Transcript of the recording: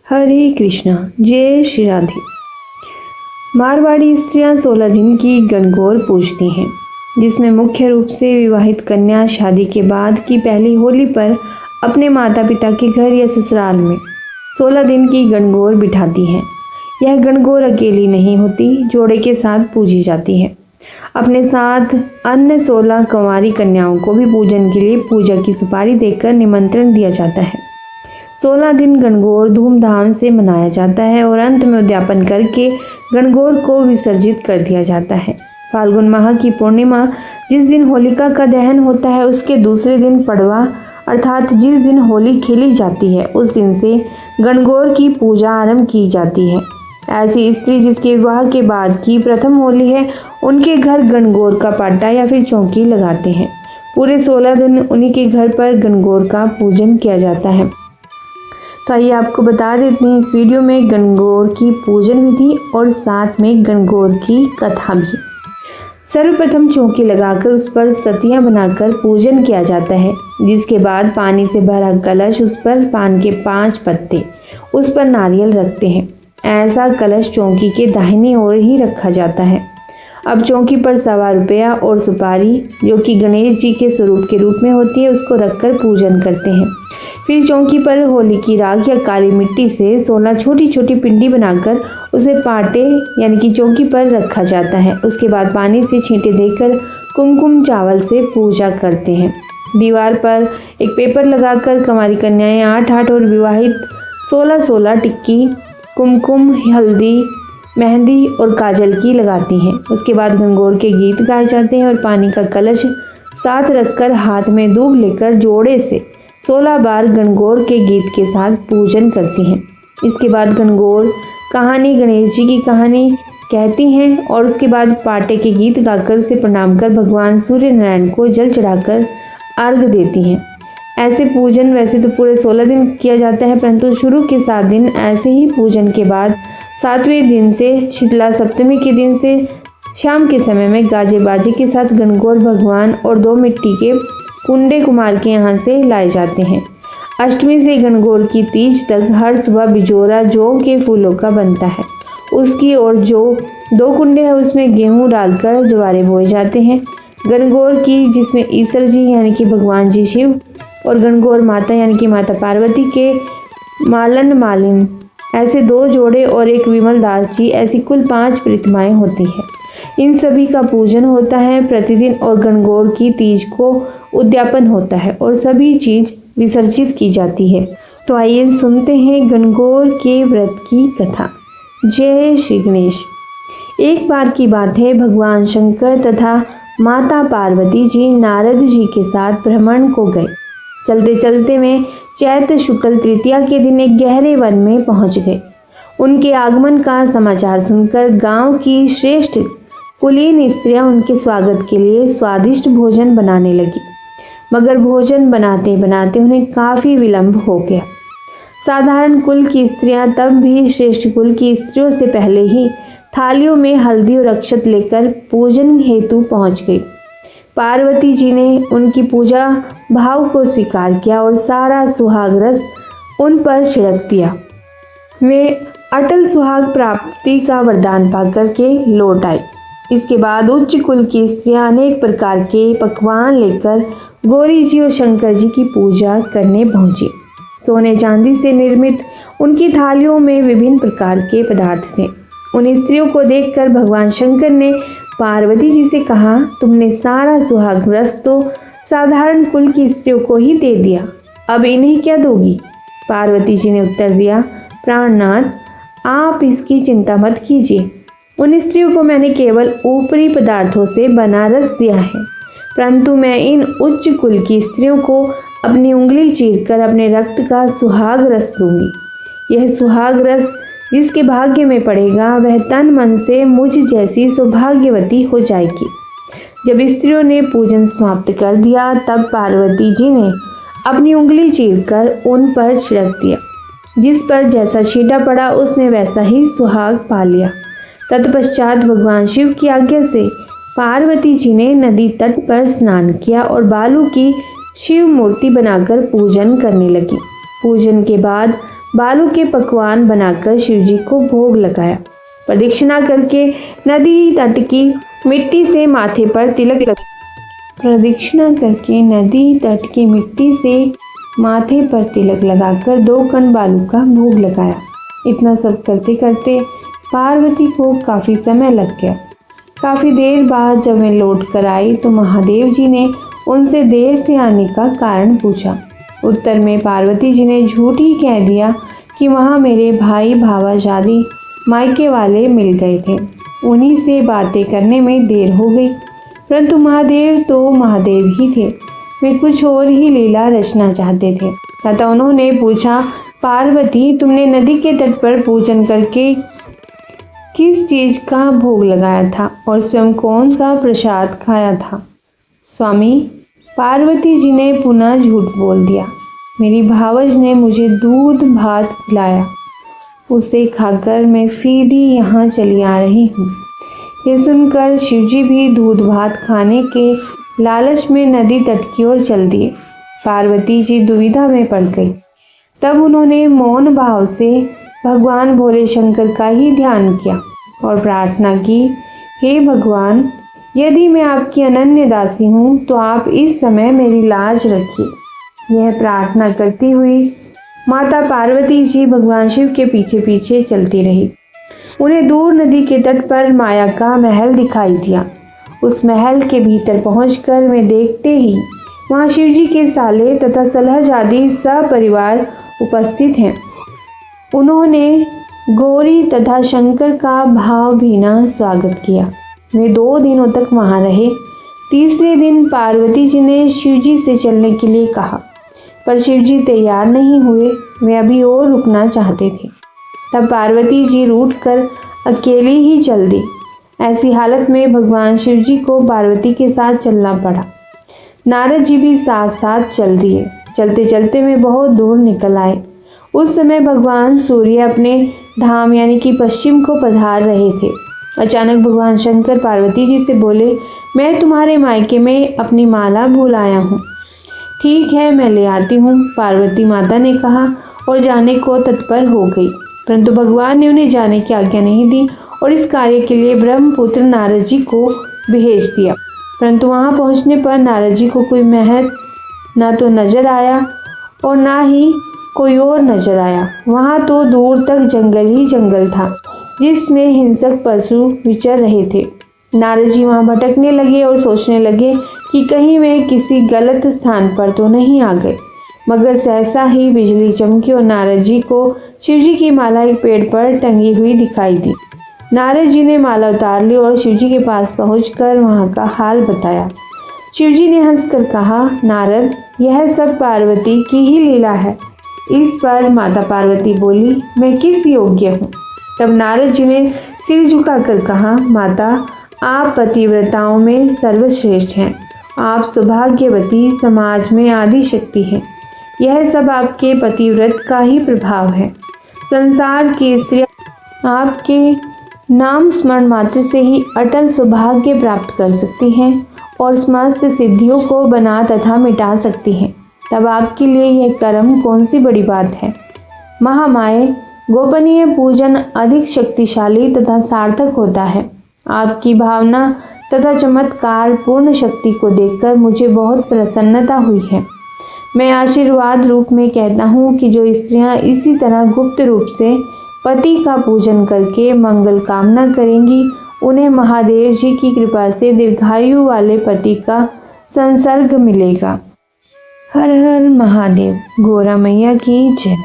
हरे कृष्णा। जय श्री राधे। मारवाड़ी स्त्रियां 16 दिन की गणगौर पूजती हैं, जिसमें मुख्य रूप से विवाहित कन्या शादी के बाद की पहली होली पर अपने माता पिता के घर या ससुराल में 16 दिन की गणगौर बिठाती हैं। यह गणगौर अकेली नहीं होती, जोड़े के साथ पूजी जाती है। अपने साथ अन्य 16 कुंवारी कन्याओं को भी पूजन के लिए पूजा की सुपारी देकर निमंत्रण दिया जाता है। 16 दिन गणगौर धूमधाम से मनाया जाता है और अंत में उद्यापन करके गणगौर को विसर्जित कर दिया जाता है। फाल्गुन माह की पूर्णिमा जिस दिन होलिका का दहन होता है, उसके दूसरे दिन पड़वा अर्थात जिस दिन होली खेली जाती है, उस दिन से गणगौर की पूजा आरंभ की जाती है। ऐसी स्त्री जिसके विवाह के बाद की प्रथम होली है, उनके घर गणगौर का पाटा या फिर चौकी लगाते हैं। पूरे 16 दिन उन्हीं के घर पर गणगौर का पूजन किया जाता है। तो आइए आपको बता देते हैं इस वीडियो में गणगौर की पूजन विधि और साथ में गणगौर की कथा भी। सर्वप्रथम चौकी लगाकर उस पर सतियां बनाकर पूजन किया जाता है, जिसके बाद पानी से भरा कलश, उस पर पान के 5 पत्ते, उस पर नारियल रखते हैं। ऐसा कलश चौकी के दाहिनी ओर ही रखा जाता है। अब चौकी पर 1.25 रुपया और सुपारी, जो कि गणेश जी के स्वरूप के रूप में होती है, उसको रखकर पूजन करते हैं। फिर चौकी पर होली की राख या काली मिट्टी से 16 छोटी छोटी पिंडी बनाकर उसे पाटे यानी कि चौकी पर रखा जाता है। उसके बाद पानी से छींटे देकर कुमकुम चावल से पूजा करते हैं। दीवार पर एक पेपर लगाकर कुंवारी कन्याएं 8-8 और विवाहित 16-16 टिक्की कुमकुम, हल्दी, मेहंदी और काजल की लगाती हैं। उसके बाद गणगौर के गीत गाए जाते हैं और पानी का कलश साथ रखकर हाथ में दूब लेकर जोड़े से 16 बार गणगौर के गीत के साथ पूजन करती हैं। इसके बाद गणगौर कहानी, गणेश जी की कहानी कहती हैं और उसके बाद पाटे के गीत गाकर उसे प्रणाम कर भगवान सूर्य नारायण को जल चढ़ाकर अर्घ देती हैं। ऐसे पूजन वैसे तो पूरे 16 दिन किया जाता है, परंतु शुरू के 7 दिन ऐसे ही पूजन के बाद 7वें दिन से शीतला सप्तमी के दिन से शाम के समय में गाजे बाजे के साथ गणगौर भगवान और 2 मिट्टी के कुंडे कुमार के यहाँ से लाए जाते हैं। अष्टमी से गणगौर की तीज तक हर सुबह बिजोरा जौ के फूलों का बनता है। उसकी और जो 2 कुंडे हैं उसमें गेहूं डालकर जवारे बोए जाते हैं। गणगौर की जिसमें ईश्वर जी यानी कि भगवान जी शिव और गणगौर माता यानी कि माता पार्वती के मालन मालिन ऐसे 2 जोड़े और एक विमल दास जी, ऐसी कुल 5 प्रतिमाएं होती हैं। इन सभी का पूजन होता है प्रतिदिन और गणगौर की तीज को उद्यापन होता है और सभी चीज विसर्जित की जाती है। तो आइए सुनते हैं गणगौर के व्रत की कथा। जय श्री गणेश। एक बार की बात है, भगवान शंकर तथा माता पार्वती जी नारद जी के साथ भ्रमण को गए। चलते चलते में चैत्र शुक्ल तृतीया के दिन एक गहरे वन में पहुंच गए। उनके आगमन का समाचार सुनकर गांव की श्रेष्ठ कुलीन स्त्रियां उनके स्वागत के लिए स्वादिष्ट भोजन बनाने लगी, मगर भोजन बनाते बनाते उन्हें काफ़ी विलंब हो गया। साधारण कुल की स्त्रियां तब भी श्रेष्ठ कुल की स्त्रियों से पहले ही थालियों में हल्दी और अक्षत लेकर पूजन हेतु पहुंच गई। पार्वती जी ने उनकी पूजा भाव को स्वीकार किया और सारा सुहाग रस उन पर छिड़क दिया। वे अटल सुहाग प्राप्ति का वरदान पाकर के लौट आई। इसके बाद उच्च कुल की स्त्रियां अनेक प्रकार के पकवान लेकर गौरी जी और शंकर जी की पूजा करने पहुंची। सोने चांदी से निर्मित उनकी थालियों में विभिन्न प्रकार के पदार्थ थे। उन स्त्रियों को देखकर भगवान शंकर ने पार्वती जी से कहा, तुमने सारा सुहाग रस तो साधारण कुल की स्त्रियों को ही दे दिया, अब इन्हें क्या दोगी? पार्वती जी ने उत्तर दिया, प्राणनाथ, आप इसकी चिंता मत कीजिए। उन स्त्रियों को मैंने केवल ऊपरी पदार्थों से बना रस दिया है, परंतु मैं इन उच्च कुल की स्त्रियों को अपनी उंगली चीरकर अपने रक्त का सुहाग रस दूंगी। यह सुहाग रस जिसके भाग्य में पड़ेगा, वह तन मन से मुझ जैसी सौभाग्यवती हो जाएगी। जब स्त्रियों ने पूजन समाप्त कर दिया, तब पार्वती जी ने अपनी उंगली चीरकर उन पर छिड़क दिया। जिस पर जैसा छींटा पड़ा उसने वैसा ही सुहाग पा लिया। तत्पश्चात भगवान शिव की आज्ञा से पार्वती जी ने नदी तट पर स्नान किया और बालू की शिव मूर्ति बनाकर पूजन करने लगी। पूजन के बाद बालू के पकवान बनाकर शिव जी को भोग लगाया। प्रदक्षिणा करके नदी तट की मिट्टी से माथे पर तिलक लगाकर 2 कण बालू का भोग लगाया। इतना सब करते करते पार्वती को काफ़ी समय लग गया। काफ़ी देर बाद जब मैं लौट कर आई तो महादेव जी ने उनसे देर से आने का कारण पूछा। उत्तर में पार्वती जी ने झूठ ही कह दिया कि वहाँ मेरे भाई भावाजादी मायके वाले मिल गए थे, उन्हीं से बातें करने में देर हो गई। परंतु महादेव तो महादेव ही थे, वे कुछ और ही लीला रचना चाहते थे। अतः उन्होंने पूछा, पार्वती तुमने नदी के तट पर पूजन करके किस चीज़ का भोग लगाया था और स्वयं कौन सा प्रसाद खाया था? स्वामी, पार्वती जी ने पुनः झूठ बोल दिया। मेरी भावज ने मुझे दूध भात खिलाया, उसे खाकर मैं सीधी यहाँ चली आ रही हूँ। ये सुनकर शिवजी भी दूध भात खाने के लालच में नदी तट की ओर चल दिए। पार्वती जी दुविधा में पड़ गई। तब उन्होंने मौन भाव से भगवान भोले शंकर का ही ध्यान किया और प्रार्थना की, हे भगवान, यदि मैं आपकी अनन्य दासी हूँ तो आप इस समय मेरी लाज रखिए। यह प्रार्थना करती हुई माता पार्वती जी भगवान शिव के पीछे पीछे चलती रही। उन्हें दूर नदी के तट पर माया का महल दिखाई दिया। उस महल के भीतर पहुंचकर वे देखते ही वहां शिवजी के साले तथा सलहज आदि सपरिवार उपस्थित हैं। उन्होंने गौरी तथा शंकर का भावभीना स्वागत किया। वे 2 दिनों तक वहां रहे। तीसरे दिन पार्वती जी ने शिवजी से चलने के लिए कहा, पर शिवजी तैयार नहीं हुए। वे अभी और रुकना चाहते थे। तब पार्वती जी रूठकर अकेली ही चल दी। ऐसी हालत में भगवान शिवजी को पार्वती के साथ चलना पड़ा। नारद जी भी साथ साथ चल दिए। चलते चलते वे बहुत दूर निकल आए। उस समय भगवान सूर्य अपने धाम यानी कि पश्चिम को पधार रहे थे। अचानक भगवान शंकर पार्वती जी से बोले, मैं तुम्हारे मायके में अपनी माला भूल आया हूँ। ठीक है, मैं ले आती हूँ, पार्वती माता ने कहा और जाने को तत्पर हो गई। परंतु भगवान ने उन्हें जाने की आज्ञा नहीं दी और इस कार्य के लिए ब्रह्मपुत्र नारद जी को भेज दिया। परंतु वहां पहुंचने पर नारद जी को कोई महल ना तो नजर आया और ना ही कोई और नजर आया। वहां तो दूर तक जंगल ही जंगल था, जिसमें हिंसक पशु विचर रहे थे। नारद जी वहां भटकने लगे और सोचने लगे कि कहीं वे किसी गलत स्थान पर तो नहीं आ गए। मगर सहसा ही बिजली चमकी और नारद जी को शिवजी की माला एक पेड़ पर टंगी हुई दिखाई दी। नारद जी ने माला उतार ली और शिवजी के पास पहुंचकर वहां का हाल बताया। शिवजी ने हंसकर कहा, नारद, यह सब पार्वती की ही लीला है। इस पर माता पार्वती बोली, मैं किस योग्य हूँ? तब नारद जी ने सिर झुकाकर कहा, माता, आप पतिव्रताओं में सर्वश्रेष्ठ हैं। आप सौभाग्यवती, समाज में आदि शक्ति हैं। यह सब आपके पतिव्रत का ही प्रभाव है। संसार की स्त्रियां आपके नाम स्मरण मात्र से ही अटल सौभाग्य प्राप्त कर सकती हैं और समस्त सिद्धियों को बना तथा मिटा सकती हैं। तब आपके लिए यह कर्म कौन सी बड़ी बात है? महामाये, गोपनीय पूजन अधिक शक्तिशाली तथा सार्थक होता है। आपकी भावना तथा चमत्कार पूर्ण शक्ति को देखकर मुझे बहुत प्रसन्नता हुई है। मैं आशीर्वाद रूप में कहता हूँ कि जो स्त्रियाँ इसी तरह गुप्त रूप से पति का पूजन करके मंगल कामना करेंगी, उन्हें महादेव जी की कृपा से दीर्घायु वाले पति का संसर्ग मिलेगा। हर हर महादेव। गौरा मैया की जय।